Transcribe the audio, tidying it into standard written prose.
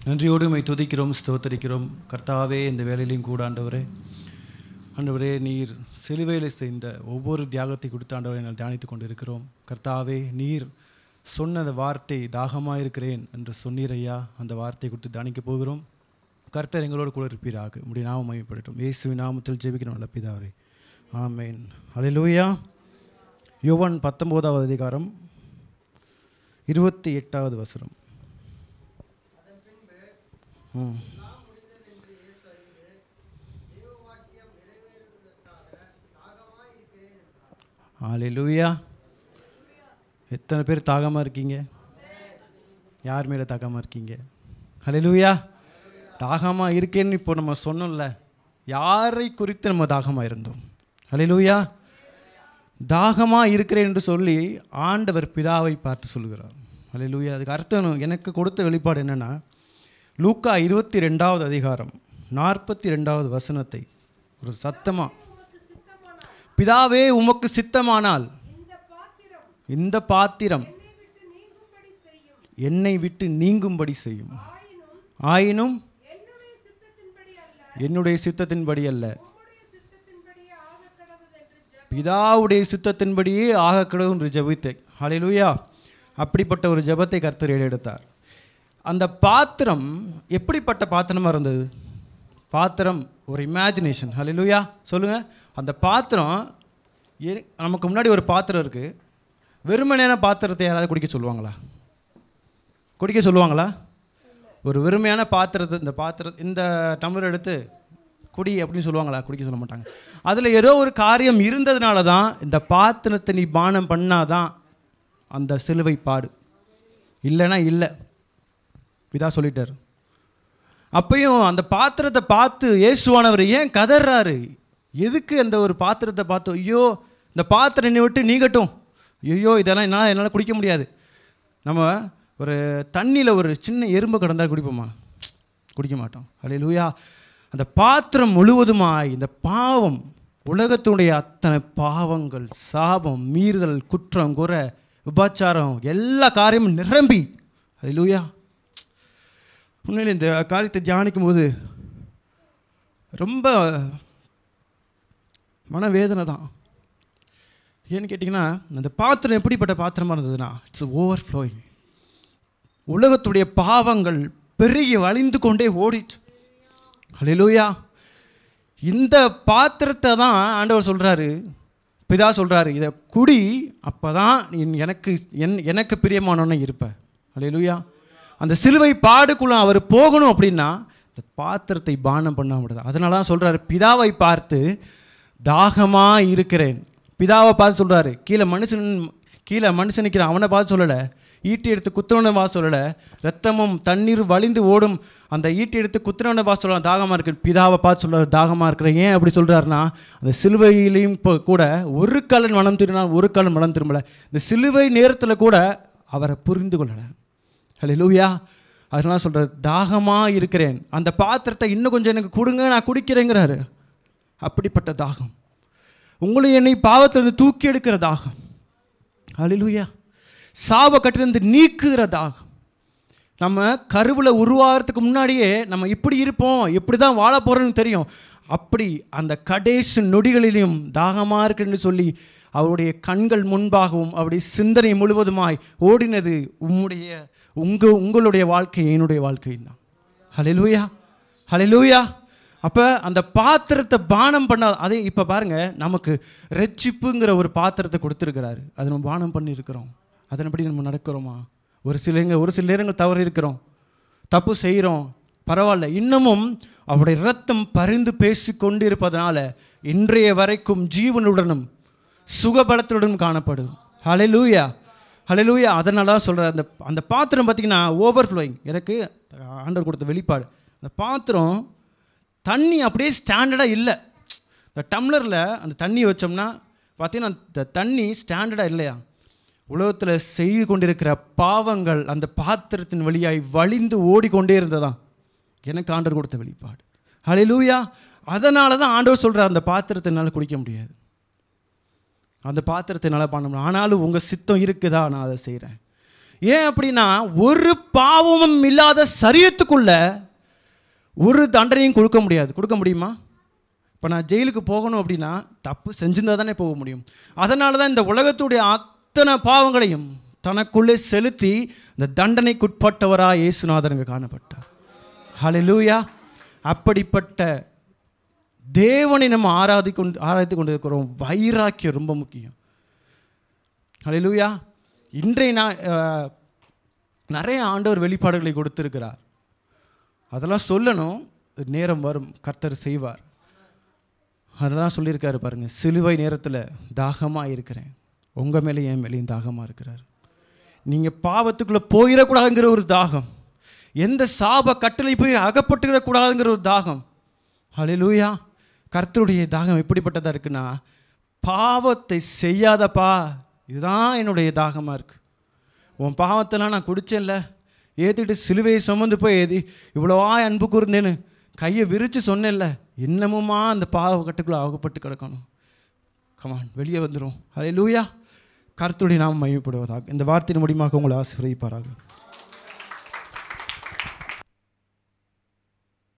நன்றியோடு உம்மை துதிக்கிறோம், ஸ்தோத்தரிக்கிறோம். கர்த்தாவே, இந்த வேலையிலையும் கூட ஆண்டவரே நீர் சிலுவையில் செய்த ஒவ்வொரு தியாகத்தை கொடுத்த ஆண்டவரை நாங்கள் தியானித்து கொண்டு இருக்கிறோம். கர்த்தாவே, நீர் சொன்ன அந்த வார்த்தை தாகமாக இருக்கிறேன் என்று சொன்னீரையா, அந்த வார்த்தை கொடுத்து தியானிக்க போகிறோம். கர்த்தர் எங்களோடு கூட இருப்பீராக. உம்முடைய நாமம் மகிமைப்படட்டும். இயேசுவின் நாமத்தில் ஜெபிக்கிறோம் நல்ல பிதாவே, ஆமென். அல்லேலூயா. யோவான் 19வது அதிகாரம் 28வது வசனம். அல்லேலூயா. எத்தனை பேர் தாகமாக இருக்கீங்க? யார் மேலே தாகமாக இருக்கீங்க? அல்லேலூயா. தாகமாக இருக்கேன்னு இப்போ நம்ம சொன்னோம்ல, யாரை குறித்து நம்ம தாகமாக இருந்தோம்? அல்லேலூயா. தாகமாக இருக்கிறேன் என்று சொல்லி ஆண்டவர் பிதாவை பார்த்து சொல்கிறார். அல்லேலூயா. அதுக்கு அர்த்தம் எனக்கு கொடுத்த வெளிப்பாடு என்னென்னா, லூக்கா 22வது அதிகாரம் 42வது வசனத்தை ஒரு சத்தமாக, பிதாவே உமக்கு சித்தமானால் இந்த பாத்திரம் என்னை விட்டு நீங்கும்படி செய்யும், ஆயினும் என்னுடைய சித்தத்தின்படி அல்ல, பிதாவுடைய சித்தத்தின்படியே ஆக கடவுள் என்று ஜெபித்தேன். ஹல்லேலூயா. அப்படிப்பட்ட ஒரு ஜெபத்தை கர்த்தர் எடுத்தார். அந்த பாத்திரம் எப்படிப்பட்ட பாத்திரமாக இருந்தது? பாத்திரம் ஒரு இமேஜினேஷன். ஹல்லேலூயா. சொல்லுங்கள். அந்த பாத்திரம், நமக்கு முன்னாடி ஒரு பாத்திரம் இருக்குது. வெறுமையான பாத்திரத்தை யாராவது குடிக்க சொல்லுவாங்களா? குடிக்க சொல்லுவாங்களா? ஒரு வெறுமையான பாத்திரத்தை, இந்த டம்ளர் எடுத்து குடி அப்படின்னு சொல்லுவாங்களா? குடிக்க சொல்ல மாட்டாங்க. அதில் ஏதோ ஒரு காரியம் இருந்ததுனால தான் இந்த பாத்திரத்தை நீ பானம் பண்ணாதான் அந்த சிலுவை பாடு, இல்லைன்னா இல்லை. இதா சொல்லிட்டார். அப்பையும் அந்த பாத்திரத்தை பார்த்து இயேசுவானவர் ஏன் கதறாரு? எதுக்கு அந்த ஒரு பாத்திரத்தை பார்த்து, ஐயோ இந்த பாத்திரம் என்னை விட்டு நீங்கட்டும், ஐயோ இதெல்லாம் என்னால் குடிக்க முடியாது. நம்ம ஒரு தண்ணியில் ஒரு சின்ன எறும்பு கிடந்தால் குடிப்போமா? குடிக்க மாட்டோம். அல்லேலூயா. அந்த பாத்திரம் முழுவதுமாய் இந்த பாவம், உலகத்துடைய அத்தனை பாவங்கள், சாபம், மீறுதல், குற்றம், குறை, விபச்சாரம், எல்லா காரியமும் நிரம்பி, அல்லேலூயா. உண்மையில் இந்த காரியத்தை தியானிக்கும் போது ரொம்ப மனவேதனை தான். ஏன்னு கேட்டிங்கன்னா, அந்த பாத்திரம் எப்படிப்பட்ட பாத்திரமாக இருந்ததுன்னா, இட்ஸ் ஓவர் ஃப்ளோயிங். உலகத்துடைய பாவங்கள் பெருகி வழிந்து கொண்டே ஓடிச்சு. அல்லேலூயா. இந்த பாத்திரத்தை தான் ஆண்டவர் சொல்கிறாரு, பிதா சொல்கிறாரு, இதை குடி, அப்போ தான் எனக்கு பிரியமானவனே இருப்ப. அல்லேலூயா. அந்த சிலுவை பாடுக்குள்ள அவர் போகணும் அப்படின்னா இந்த பாத்திரத்தை பானம் பண்ண முடியாது. அதனால தான் சொல்கிறாரு, பிதாவை பார்த்து தாகமாக இருக்கிறேன். பிதாவை பார்த்து சொல்கிறாரு. கீழே மனுஷனுக்கு அவனை பார்த்து சொல்லலை, ஈட்டி எடுத்து குத்துறவனை பார்த்து சொல்லலை, ரத்தமும் தண்ணீர் வழிந்து ஓடும் அந்த ஈட்டி எடுத்து குத்துறவனை பார்த்து சொல்லலாம் தாகமாக இருக்கு. பிதாவை பார்த்து சொல்கிறார் தாகமாக இருக்கிறேன். ஏன் அப்படி சொல்கிறாருன்னா, அந்த சிலுவையிலையும் இப்போ கூட ஒரு காலன் மனம் திரும்பினா ஒரு காலன் மனம் திரும்பலை. இந்த சிலுவை நேரத்தில் கூட அவரை புரிந்து கொள்ளலை. அல்லேலூயா. அதனால சொல்கிறார், தாகமாக இருக்கிறேன், அந்த பாத்திரத்தை இன்னும் கொஞ்சம் எனக்கு கொடுங்க, நான் குடிக்கிறேங்கிறாரு. அப்படிப்பட்ட தாகம், உங்களை என்னை பாவத்திலிருந்து தூக்கி எடுக்கிற தாகம். அல்லேலூயா. சாப கட்டிலிருந்து நீக்குகிற தாகம். நம்ம கருவில் உருவாகிறதுக்கு முன்னாடியே நம்ம இப்படி இருப்போம், இப்படி தான் வாழ போகிறோன்னு தெரியும். அப்படி அந்த கடைசி நொடிகளிலும் தாகமாக இருக்குன்னு சொல்லி அவருடைய கண்கள் முன்பாகவும் அவருடைய சிந்தனை முழுவதுமாய் ஓடினது உங்களுடைய வாழ்க்கை, என்னுடைய வாழ்க்கையும் தான். ஹல்லேலூயா. ஹல்லேலூயா. அப்போ அந்த பாத்திரத்தை பானம் பண்ணால், அதே இப்போ பாருங்கள், நமக்கு ரட்சிப்புங்கிற ஒரு பாத்திரத்தை கொடுத்துருக்கிறாரு. அதை நம்ம பானம் பண்ணியிருக்கிறோம். அதன்படி நம்ம நடக்கிறோமா? ஒரு சில நேரங்கள் தவறு இருக்கிறோம், தப்பு செய்கிறோம், பரவாயில்ல. இன்னமும் அவருடைய இரத்தம் பரிந்து பேசி கொண்டு இருப்பதனால இன்றைய வரைக்கும் ஜீவனுடனும் சுகபலத்துடனும் காணப்படும். ஹல்லேலூயா. ஹல்லேலூயா. அதனால தான் சொல்கிறார், அந்த பாத்திரம் பார்த்திங்கன்னா ஓவர் ஃப்ளோயிங். எனக்கு ஆண்டவர் கொடுத்த வெளிப்பாடு, அந்த பாத்திரம் தண்ணி அப்படியே ஸ்டாண்டர்டாக இல்லை. இந்த டம்ளரில் அந்த தண்ணி வச்சோம்னா பார்த்திங்கன்னா அந்த தண்ணி ஸ்டாண்டர்டாக இல்லையா? உலகத்தில் செய்து கொண்டிருக்கிற பாவங்கள் அந்த பாத்திரத்தின் வழியாய் வழிந்து ஓடிக்கொண்டே இருந்ததான் எனக்கு ஆண்டவர் கொடுத்த வெளிப்பாடு. ஹல்லேலூயா. அதனால தான் ஆண்டவர் சொல்கிறார், அந்த பாத்திரத்தினால குடிக்க முடியாது, அந்த பாத்திரத்தை நல்லா பண்ண முடியும். ஆனாலும் உங்கள் சித்தம் இருக்குதா, நான் அதை செய்கிறேன். ஏன் அப்படின்னா ஒரு பாவமும் இல்லாத சரீரத்துக்குள்ள ஒரு தண்டனையும் கொடுக்க முடியுமா? இப்போ நான் ஜெயிலுக்கு போகணும் அப்படின்னா தப்பு செஞ்சிருந்தா தானே போக முடியும். அதனால தான் இந்த உலகத்துடைய அத்தனை பாவங்களையும் தனக்குள்ளே செலுத்தி இந்த தண்டனைக்குட்பட்டவராக இயேசுநாதனுங்க காணப்பட்டார். ஹல்லேலூயா. அப்படிப்பட்ட தேவனை நம்ம ஆராய்ந்து கொண்டு இருக்கிறோம். வைராக்கியம் ரொம்ப முக்கியம். ஹல்லேலூயா. இன்றைய நிறைய ஆண்டவர் வெளிப்பாடுகளை கொடுத்திருக்கிறார். அதெல்லாம் சொல்லணும், நேரம் வரும், கர்த்தர் செய்வார். அதெல்லாம் சொல்லியிருக்காரு பாருங்கள். சிலுவை நேரத்தில் தாகமாக இருக்கிறேன், உங்கள் மேலே என் மேலேயும் தாகமாக இருக்கிறார். நீங்கள் பாவத்துக்குள்ளே போயிடக்கூடாதுங்கிற ஒரு தாகம், எந்த சாப கட்டளை போய் அகப்பட்டுக்கிடக்கூடாதுங்கிற ஒரு தாகம். ஹல்லேலூயா. கர்த்தருடைய தாகம் எப்படிப்பட்டதாக இருக்குன்னா, பாவத்தை செய்யாதப்பா, இதுதான் என்னுடைய தாகமாக இருக்குது. உன் பாவத்தெல்லாம் நான் குடிச்சேன்ல, ஏற்றிட்டு சிலுவையை சுமந்து போய் இவ்வளோவா அன்பு கூர்ந்தேன்னு கையை விரித்து சொன்னேன்ல, இன்னமுமா அந்த பாவ கட்டுக்குள்ளே அகப்பட்டு கிடக்கணும். கமான், வெளியே வந்துடும். ஹல்லேலூயா. கர்த்தருடைய நாமம் மகிமைப்படுவதாக. இந்த வார்த்தையின் மூலமாக உங்களை ஆசீர்வதிப்பாராக.